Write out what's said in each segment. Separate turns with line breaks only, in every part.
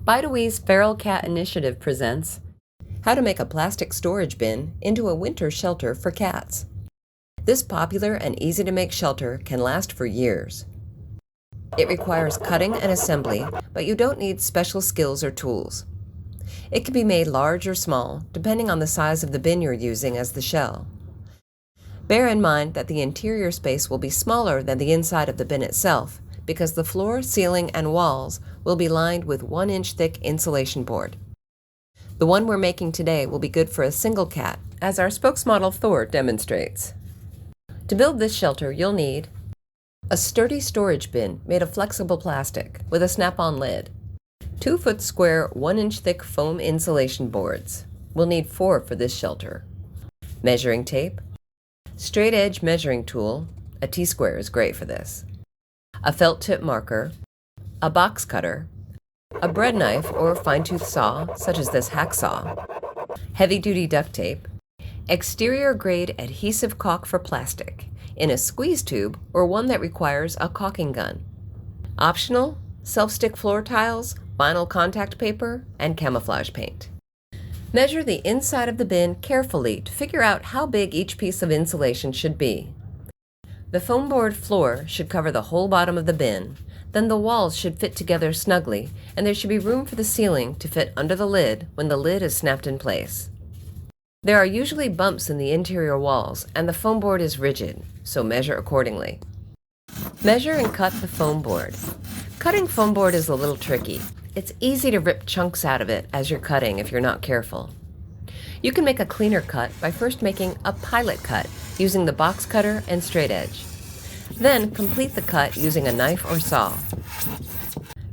Bideawee's Feral Cat Initiative presents how to make a plastic storage bin into a winter shelter for cats. This popular and easy-to-make shelter can last for years. It requires cutting and assembly, but you don't need special skills or tools. It can be made large or small, depending on the size of the bin you're using as the shell. Bear in mind that the interior space will be smaller than the inside of the bin itself, because the floor, ceiling, and walls will be lined with 1-inch thick insulation board. The one we're making today will be good for a single cat, as our spokesmodel Thor demonstrates. To build this shelter, you'll need a sturdy storage bin made of flexible plastic with a snap-on lid, 2-foot square 1-inch thick foam insulation boards. We'll need 4 for this shelter. Measuring tape, straight edge measuring tool, a T-square is great for this, a felt tip marker, a box cutter, a bread knife or fine-tooth saw, such as this hacksaw, heavy-duty duct tape, exterior-grade adhesive caulk for plastic, in a squeeze tube or one that requires a caulking gun. Optional, self-stick floor tiles, vinyl contact paper, and camouflage paint. Measure the inside of the bin carefully to figure out how big each piece of insulation should be. The foam board floor should cover the whole bottom of the bin, then the walls should fit together snugly, and there should be room for the ceiling to fit under the lid when the lid is snapped in place. There are usually bumps in the interior walls, and the foam board is rigid, so measure accordingly. Measure and cut the foam board. Cutting foam board is a little tricky. It's easy to rip chunks out of it as you're cutting if you're not careful. You can make a cleaner cut by first making a pilot cut using the box cutter and straight edge. Then complete the cut using a knife or saw.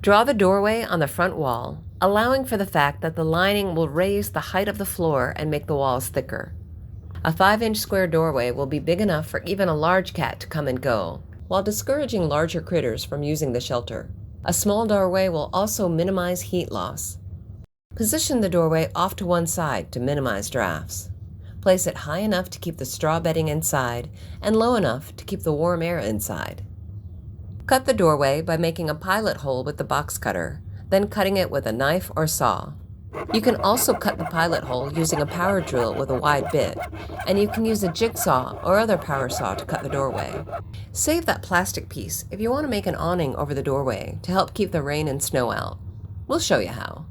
Draw the doorway on the front wall, allowing for the fact that the lining will raise the height of the floor and make the walls thicker. A 5-inch square doorway will be big enough for even a large cat to come and go, while discouraging larger critters from using the shelter. A small doorway will also minimize heat loss. Position the doorway off to one side to minimize drafts. Place it high enough to keep the straw bedding inside and low enough to keep the warm air inside. Cut the doorway by making a pilot hole with the box cutter, then cutting it with a knife or saw. You can also cut the pilot hole using a power drill with a wide bit, and you can use a jigsaw or other power saw to cut the doorway. Save that plastic piece if you want to make an awning over the doorway to help keep the rain and snow out. We'll show you how.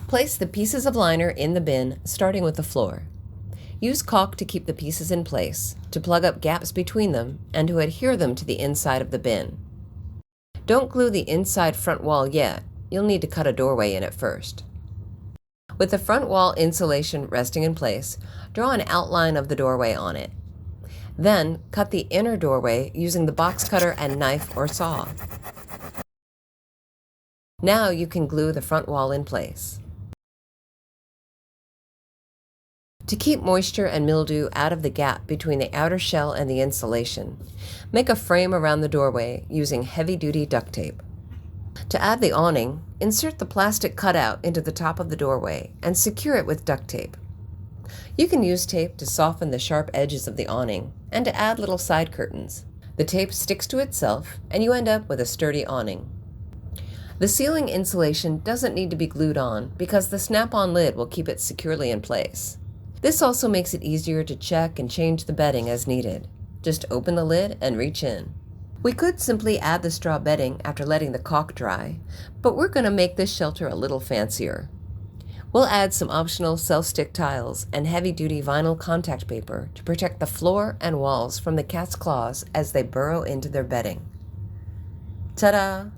Place the pieces of liner in the bin, starting with the floor. Use caulk to keep the pieces in place, to plug up gaps between them, and to adhere them to the inside of the bin. Don't glue the inside front wall yet. You'll need to cut a doorway in it first. With the front wall insulation resting in place, draw an outline of the doorway on it. Then, cut the inner doorway using the box cutter and knife or saw. Now you can glue the front wall in place. To keep moisture and mildew out of the gap between the outer shell and the insulation, make a frame around the doorway using heavy-duty duct tape. To add the awning, insert the plastic cutout into the top of the doorway and secure it with duct tape. You can use tape to soften the sharp edges of the awning and to add little side curtains. The tape sticks to itself and you end up with a sturdy awning. The ceiling insulation doesn't need to be glued on because the snap-on lid will keep it securely in place. This also makes it easier to check and change the bedding as needed. Just open the lid and reach in. We could simply add the straw bedding after letting the caulk dry, but we're going to make this shelter a little fancier. We'll add some optional self-stick tiles and heavy-duty vinyl contact paper to protect the floor and walls from the cat's claws as they burrow into their bedding. Ta-da!